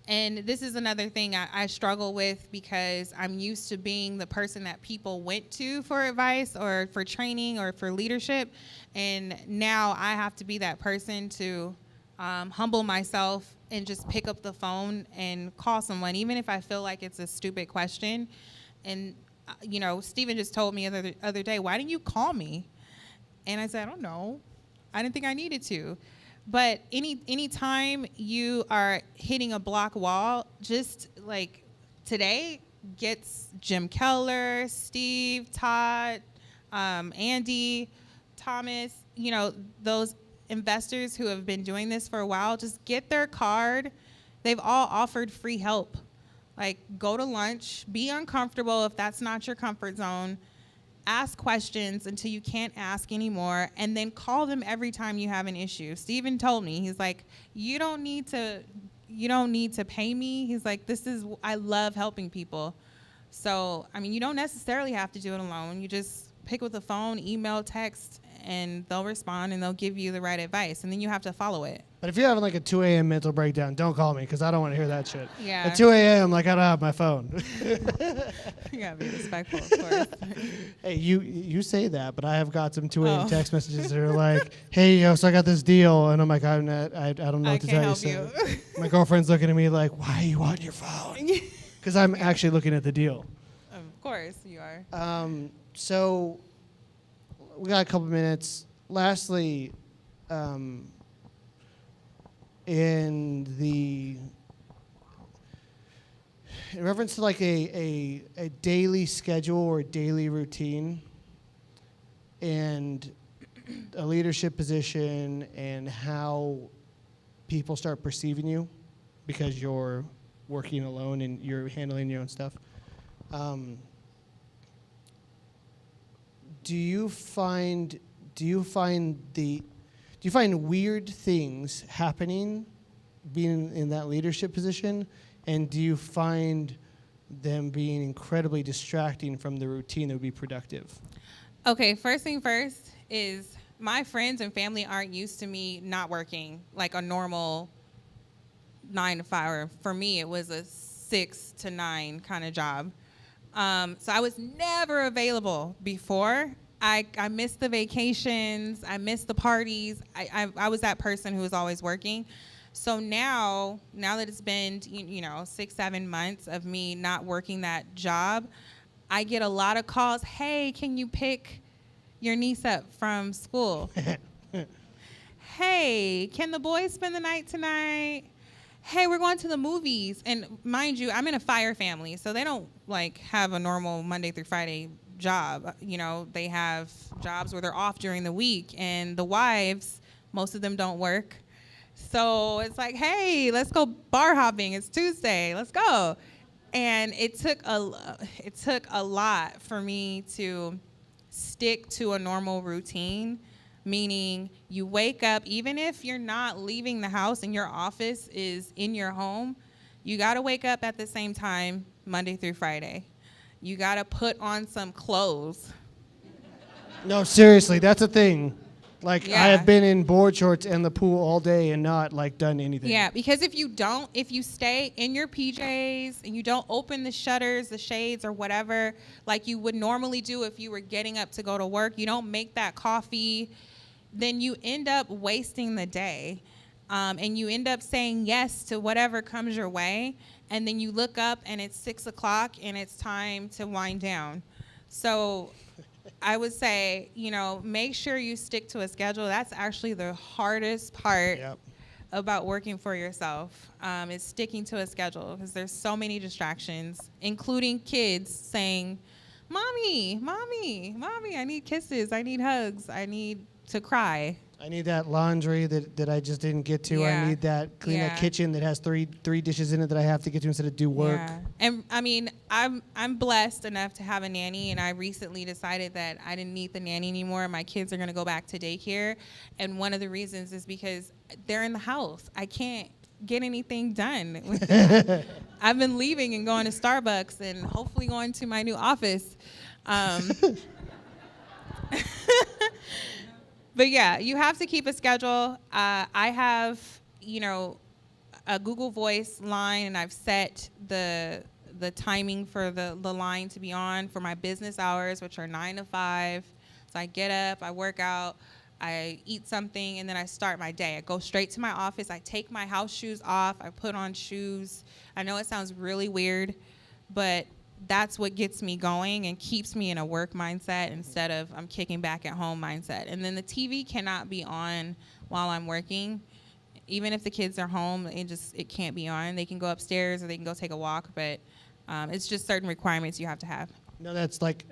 Speaker 2: And this is another thing I struggle with, because I'm used to being the person that people went to for advice or for training or for leadership. And now I have to be that person to humble myself and just pick up the phone and call someone, even if I feel like it's a stupid question. And, Stephen just told me the other day, why didn't you call me? And I said, I don't know. I didn't think I needed to. But any time you are hitting a block wall, just like today, gets Jim Keller, Steve, Todd, Andy, Thomas, those investors who have been doing this for a while, just get their card. They've all offered free help. Like, go to lunch, be uncomfortable if that's not your comfort zone. Ask questions until you can't ask anymore, and then call them every time you have an issue. Steven told me, he's like, you don't need to pay me. He's like, I love helping people. So, you don't necessarily have to do it alone. You just pick up the phone, email, text, and they'll respond and they'll give you the right advice, and then you have to follow it.
Speaker 1: But if you're having like a 2 a.m. mental breakdown, don't call me, because I don't want to hear that shit.
Speaker 2: Yeah.
Speaker 1: At 2 a.m., I don't have my phone.
Speaker 2: You gotta be respectful, of course.
Speaker 1: Hey, you say that, but I have got some 2 a.m. text messages that are like, hey, so I got this deal, and I'm like, I don't know what to tell you. So my girlfriend's looking at me like, why are you on your phone? Because I'm actually looking at the deal.
Speaker 2: Of course you are.
Speaker 1: So we got a couple minutes. Lastly, in reference to like a daily schedule or a daily routine and a leadership position and how people start perceiving you because you're working alone and you're handling your own stuff. Do you find weird things happening being in that leadership position, and do you find them being incredibly distracting from the routine that would be productive?
Speaker 2: Okay, first thing first is my friends and family aren't used to me not working like a normal 9 to 5. Or for me, it was a 6 to 9 kind of job. So I was never available before. I missed the vacations. I missed the parties. I was that person who was always working. So now that it's been 6-7 months of me not working that job, I get a lot of calls. Hey, can you pick your niece up from school? Hey, can the boys spend the night tonight? Hey, we're going to the movies. And mind you, I'm in a fire family, so they don't have a normal Monday through Friday job. They have jobs where they're off during the week, and the wives, most of them don't work. So it's like, hey, let's go bar hopping. It's Tuesday. Let's go. And it took a lot for me to stick to a normal routine, meaning you wake up, even if you're not leaving the house and your office is in your home, you got to wake up at the same time Monday through Friday. You got to put on some clothes
Speaker 1: No, seriously, that's a thing. Like,
Speaker 2: Yeah.
Speaker 1: I have been in board shorts and the pool all day and not, like, done anything.
Speaker 2: Yeah, because if you stay in your PJs and you don't open the shutters, the shades, or whatever, like you would normally do if you were getting up to go to work, you don't make that coffee, then you end up wasting the day. And you end up saying yes to whatever comes your way. And then you look up and it's 6 o'clock and it's time to wind down. So I would say, make sure you stick to a schedule. That's actually the hardest part about working for yourself, is sticking to a schedule, because there's so many distractions, including kids saying, Mommy, I need kisses, I need hugs, I need to cry.
Speaker 1: I need that laundry that I just didn't get to.
Speaker 2: Yeah.
Speaker 1: I need that clean that kitchen that has three dishes in it that I have to get to instead of do work.
Speaker 2: Yeah. And I mean, I'm blessed enough to have a nanny, and I recently decided that I didn't need the nanny anymore. My kids are going to go back to daycare, and one of the reasons is because they're in the house. I can't get anything done. I've been leaving and going to Starbucks and hopefully going to my new office. But yeah, you have to keep a schedule. I have, a Google Voice line, and I've set the timing for the line to be on for my business hours, which are 9 to 5. So I get up, I work out, I eat something, and then I start my day. I go straight to my office. I take my house shoes off. I put on shoes. I know it sounds really weird, but that's what gets me going and keeps me in a work mindset instead of I'm kicking back at home mindset. And then the TV cannot be on while I'm working. Even if the kids are home, it can't be on. They can go upstairs or they can go take a walk, but it's just certain requirements you have to have.
Speaker 1: No, that's like,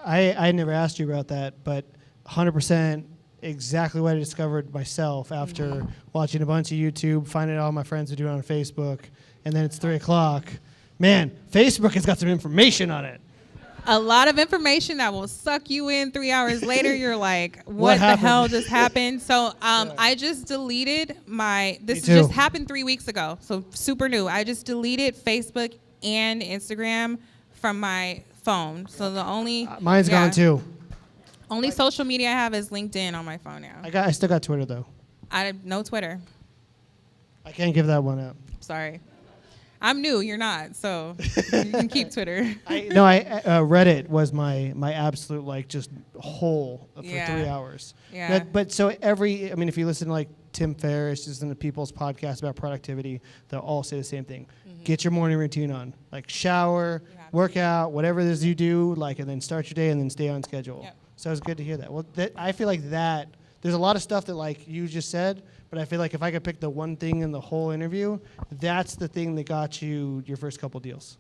Speaker 1: I never asked you about that, but 100% exactly what I discovered myself after watching a bunch of YouTube, finding out all my friends are doing on Facebook, and then it's 3 o'clock. Man, Facebook has got some information on it.
Speaker 2: A lot of information that will suck you in 3 hours later. You're like, what the hell just happened? So I just deleted this just happened 3 weeks ago, so super new. I just deleted Facebook and Instagram from my phone. So the only...
Speaker 1: mine's gone too.
Speaker 2: Only social media I have is LinkedIn on my phone now.
Speaker 1: I still got Twitter though.
Speaker 2: I have no Twitter.
Speaker 1: I can't give that one up.
Speaker 2: Sorry. I'm new, you're not, so you can keep Twitter.
Speaker 1: Reddit was my absolute, like, just hole for 3 hours.
Speaker 2: Yeah.
Speaker 1: But so if you listen to, like, Tim Ferriss, listen to people's podcasts about productivity, they'll all say the same thing. Mm-hmm. Get your morning routine on. Like, shower, work out, whatever it is you do, like, and then start your day and then stay on schedule. Yep. So it's good to hear that. Well, I feel like that, there's a lot of stuff that, like, you just said, but I feel like if I could pick the one thing in the whole interview, that's the thing that got you your first couple deals.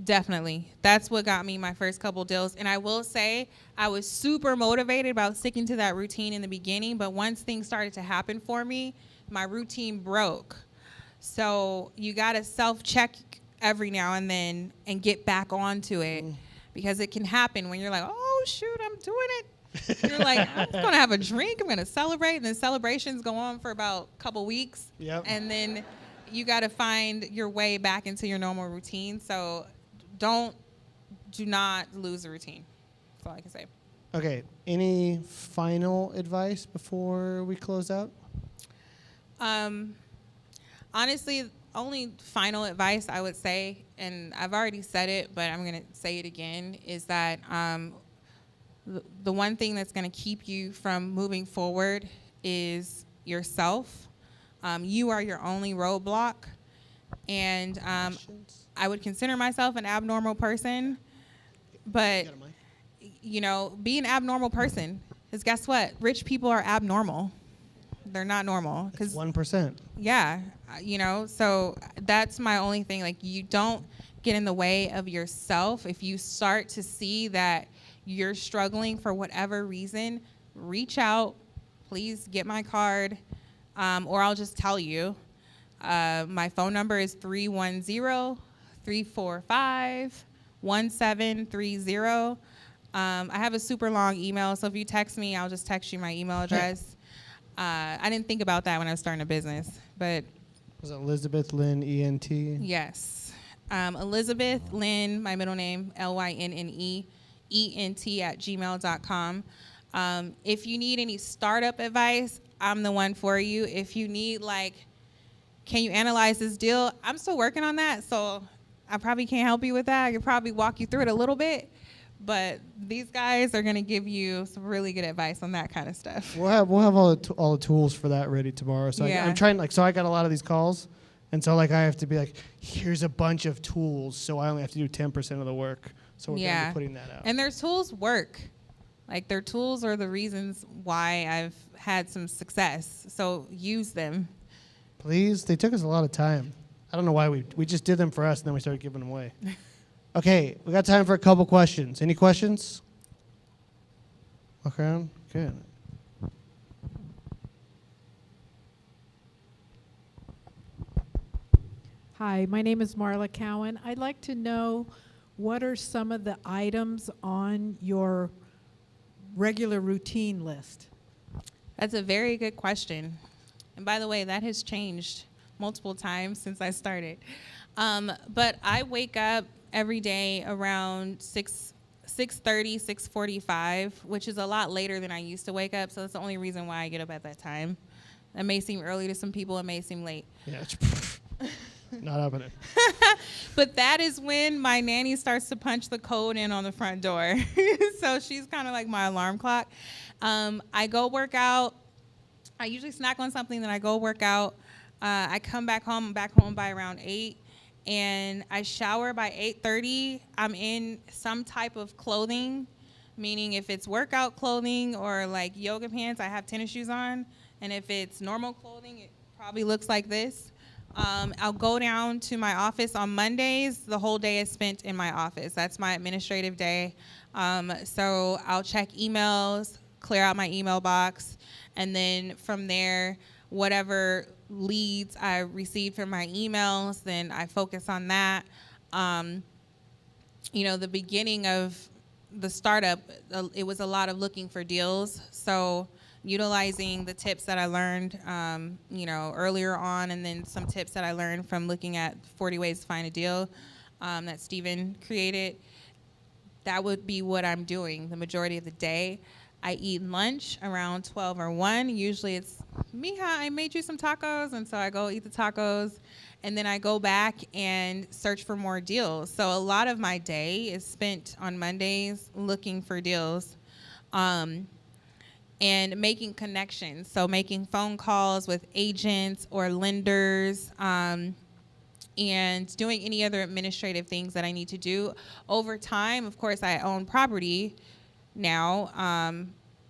Speaker 2: Definitely. That's what got me my first couple deals. And I will say I was super motivated about sticking to that routine in the beginning, but once things started to happen for me, my routine broke. So you got to self-check every now and then and get back onto it, because it can happen when you're like, oh, shoot, I'm doing it. You're like, I'm just going to have a drink. I'm going to celebrate. And then celebrations go on for about a couple weeks.
Speaker 1: Yep.
Speaker 2: And then you got to find your way back into your normal routine. So do not lose the routine. That's all I can say.
Speaker 1: Okay. Any final advice before we close out?
Speaker 2: Honestly, only final advice I would say, and I've already said it, but I'm going to say it again, is that the one thing that's going to keep you from moving forward is yourself. You are your only roadblock. And I would consider myself an abnormal person. But, be an abnormal person. Because guess what? Rich people are abnormal. They're not normal.
Speaker 1: 1%.
Speaker 2: Yeah. So that's my only thing. Like, you don't get in the way of yourself. If you start to see that you're struggling for whatever reason, reach out. Please get my card, or I'll just tell you. My phone number is 310-345-1730. I have a super long email, so if you text me, I'll just text you my email address. I didn't think about that when I was starting a business, but...
Speaker 1: Was it Elizabeth Lynn, E-N-T?
Speaker 2: Yes. Elizabeth Lynn, my middle name, Lynnne, ENT @gmail.com. If you need any startup advice, I'm the one for you. If you need can you analyze this deal? I'm still working on that, so I probably can't help you with that. I could probably walk you through it a little bit, but these guys are gonna give you some really good advice on that kind of stuff.
Speaker 1: We'll have all the tools for that ready tomorrow. So
Speaker 2: Yeah.
Speaker 1: I'm trying so I got a lot of these calls, and so I have to be here's a bunch of tools, so I only have to do 10% of the work. So we're gonna be putting that out.
Speaker 2: And their tools work. Their tools are the reasons why I've had some success. So use them.
Speaker 1: Please, they took us a lot of time. I don't know why we just did them for us, and then we started giving them away. Okay, we got time for a couple questions. Any questions? Look around. Good.
Speaker 3: Hi, my name is Marla Cowan. I'd like to know what are some of the items on your regular routine list?
Speaker 2: That's a very good question. And by the way, that has changed multiple times since I started. But I wake up every day around 6:30, 6:45, which is a lot later than I used to wake up. So that's the only reason why I get up at that time. That may seem early to some people. It may seem late.
Speaker 1: Yeah, it's not happening.
Speaker 2: But that is when my nanny starts to punch the code in on the front door. So she's kind of like my alarm clock. I go work out. I usually snack on something, then I go work out. I come back home by around 8, and I shower by 8:30. I'm in some type of clothing, meaning if it's workout clothing or yoga pants, I have tennis shoes on. And if it's normal clothing, it probably looks like this. I'll go down to my office on Mondays. The whole day is spent in my office. That's my administrative day. So I'll check emails, clear out my email box, and then from there, whatever leads I receive from my emails, then I focus on that. The beginning of the startup, it was a lot of looking for deals. So utilizing the tips that I learned, earlier on, and then some tips that I learned from looking at 40 Ways to Find a Deal that Steven created. That would be what I'm doing the majority of the day. I eat lunch around 12 or 1. Usually it's, Mija, I made you some tacos, and so I go eat the tacos, and then I go back and search for more deals. So a lot of my day is spent on Mondays looking for deals. And making connections, so making phone calls with agents or lenders, and doing any other administrative things that I need to do. Over time, of course, I own property now,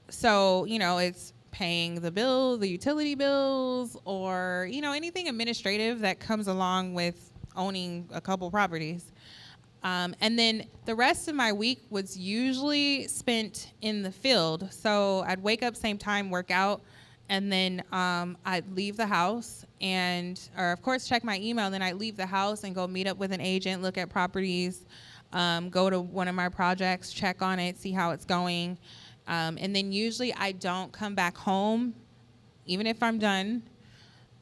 Speaker 2: so it's paying the utility bills, or anything administrative that comes along with owning a couple properties. And then the rest of my week was usually spent in the field. So I'd wake up same time, work out, and then I'd leave the house or of course check my email. And then I'd leave the house and go meet up with an agent, look at properties, go to one of my projects, check on it, see how it's going. And then usually I don't come back home, even if I'm done.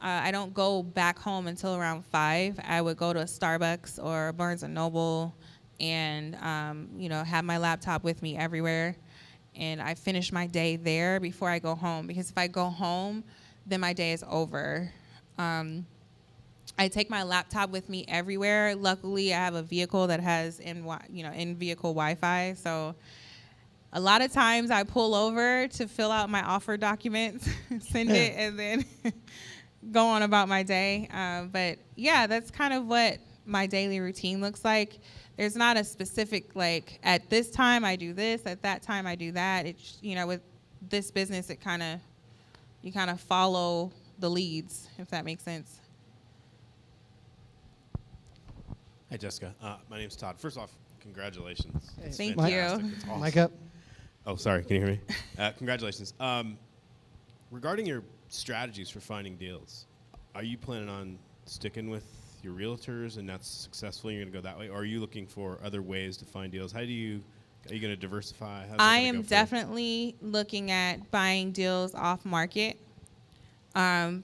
Speaker 2: I don't go back home until around 5. I would go to a Starbucks or a Barnes & Noble and, have my laptop with me everywhere. And I finish my day there before I go home. Because if I go home, then my day is over. I take my laptop with me everywhere. Luckily, I have a vehicle that has in-vehicle Wi-Fi. So a lot of times I pull over to fill out my offer documents, send it, and then go on about my day. But yeah, that's kind of what my daily routine looks like. There's not a specific, at this time I do this, at that time I do that. It's, with this business, you kind of follow the leads, if that makes sense.
Speaker 4: Hi, Jessica. My name's Todd. First off, congratulations. It's
Speaker 2: Thank
Speaker 4: fantastic.
Speaker 2: you.
Speaker 4: It's awesome.
Speaker 1: Mic up.
Speaker 4: Oh, sorry. Can you hear me? Congratulations. Regarding your strategies for finding deals, are you planning on sticking with your realtors and that's successful, you're going to go that way? Or are you looking for other ways to find deals? Are you going to diversify?
Speaker 2: I am definitely looking at buying deals off market,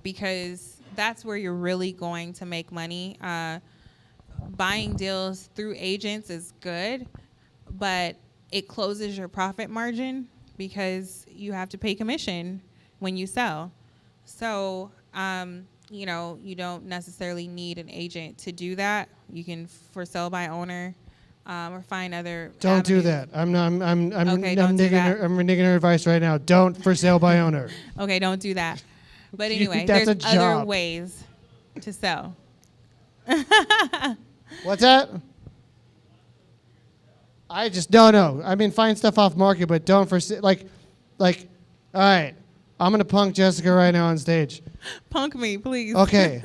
Speaker 2: because that's where you're really going to make money. Buying deals through agents is good, but it closes your profit margin because you have to pay commission when you sell. So, you know, you don't necessarily need an agent to do that. You can for sell by owner, or find other.
Speaker 1: Don't do
Speaker 2: avenues.
Speaker 1: that. I'm
Speaker 2: Okay, don't do that.
Speaker 1: I'm reneging her advice right now. Don't for sale by owner.
Speaker 2: Okay, don't do that. But
Speaker 1: You-
Speaker 2: anyway,
Speaker 1: that's
Speaker 2: there's
Speaker 1: a
Speaker 2: other
Speaker 1: job.
Speaker 2: ways to sell.
Speaker 1: What's that? I just no. I mean, find stuff off market, but don't for like. All right, I'm gonna punk Jessica right now on stage.
Speaker 2: Punk me, please.
Speaker 1: Okay.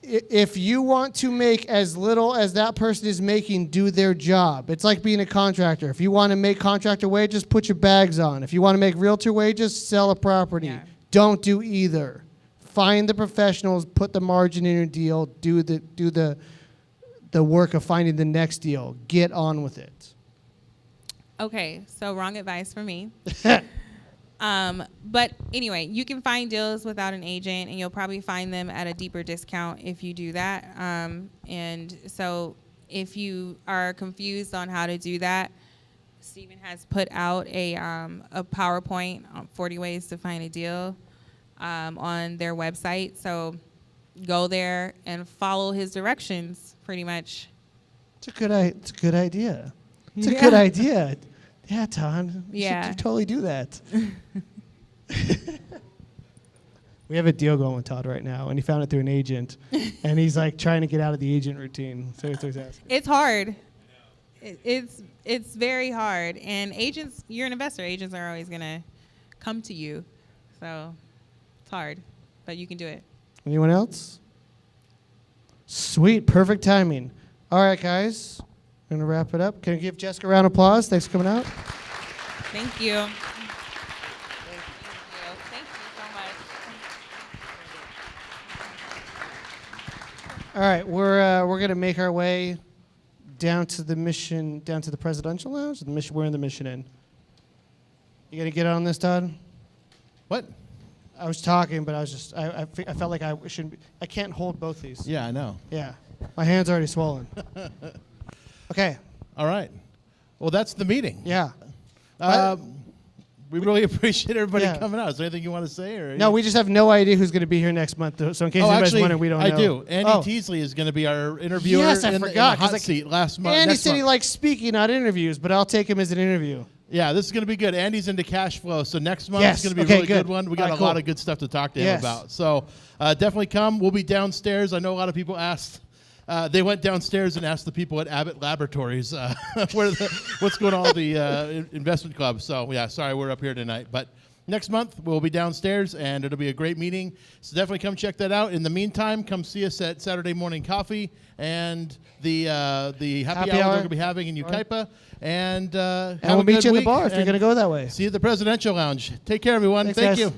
Speaker 1: If you want to make as little as that person is making, do their job. It's like being a contractor. If you want to make contractor wages, put your bags on. If you want to make realtor wages, sell a property.
Speaker 2: Yeah.
Speaker 1: Don't do either. Find the professionals, put the margin in your deal, do the work of finding the next deal. Get on with it.
Speaker 2: Okay, so wrong advice for me. But anyway, you can find deals without an agent, and you'll probably find them at a deeper discount if you do that. And so if you are confused on how to do that, Stephen has put out a PowerPoint on 40 ways to find a deal on their website. So go there and follow his directions, pretty much.
Speaker 1: It's a good idea. It's a
Speaker 2: Yeah.
Speaker 1: good idea. Yeah, Todd. You
Speaker 2: Yeah.
Speaker 1: should totally do that. We have a deal going with Todd right now, and he found it through an agent, and he's like trying to get out of the agent routine. So he's asking.
Speaker 2: It's hard. It's very hard. And agents, you're an investor. Agents are always gonna come to you, so it's hard, but you can do it.
Speaker 1: Anyone else? Sweet, perfect timing. All right, guys, we're gonna wrap it up. Can I give Jessica a round of applause? Thanks for coming out.
Speaker 2: Thank you. Thank you so much.
Speaker 1: All right, we're gonna make our way down to the presidential lounge. The mission, we're in the Mission Inn. You gonna get on this, Todd?
Speaker 5: What?
Speaker 1: I was talking, but I was just I felt like I shouldn't. I can't hold both these.
Speaker 5: Yeah, I know.
Speaker 1: Yeah, my hand's already swollen. Okay.
Speaker 5: All right. Well, that's the meeting.
Speaker 1: Yeah.
Speaker 5: We really appreciate everybody
Speaker 1: Yeah.
Speaker 5: coming out. Is there anything you want to say? Or
Speaker 1: No, we just have no idea who's going to be here next month. So in case
Speaker 5: Oh,
Speaker 1: anybody's
Speaker 5: actually,
Speaker 1: wondering, we don't know.
Speaker 5: I do. Andy
Speaker 1: Oh.
Speaker 5: Teasley is going to be our interviewer
Speaker 1: Yes, I
Speaker 5: in
Speaker 1: forgot,
Speaker 5: the
Speaker 1: 'cause
Speaker 5: hot
Speaker 1: like-
Speaker 5: seat last month.
Speaker 1: Andy
Speaker 5: next
Speaker 1: said he
Speaker 5: month.
Speaker 1: likes speaking, not interviews, but I'll take him as an interview.
Speaker 5: Yeah, this is going to be good. Andy's into cash flow, so next month
Speaker 1: Yes,
Speaker 5: is going to be
Speaker 1: okay,
Speaker 5: a really good
Speaker 1: good.
Speaker 5: one. We
Speaker 1: All
Speaker 5: got
Speaker 1: right,
Speaker 5: a lot
Speaker 1: cool.
Speaker 5: of good stuff to talk to him
Speaker 1: Yes.
Speaker 5: about. So definitely come. We'll be downstairs. I know a lot of people asked. They went downstairs and asked the people at Abbott Laboratories what's going on with the investment club. So, yeah, sorry we're up here tonight. But next month, we'll be downstairs, and it'll be a great meeting. So definitely come check that out. In the meantime, come see us at Saturday Morning Coffee and the happy hour we're going to be having in Ukaipa. And
Speaker 1: And we'll meet you in the bar if you're going to go that way.
Speaker 5: See you at the Presidential Lounge. Take care, everyone.
Speaker 1: Thanks,
Speaker 5: Thank
Speaker 1: guys.
Speaker 5: you.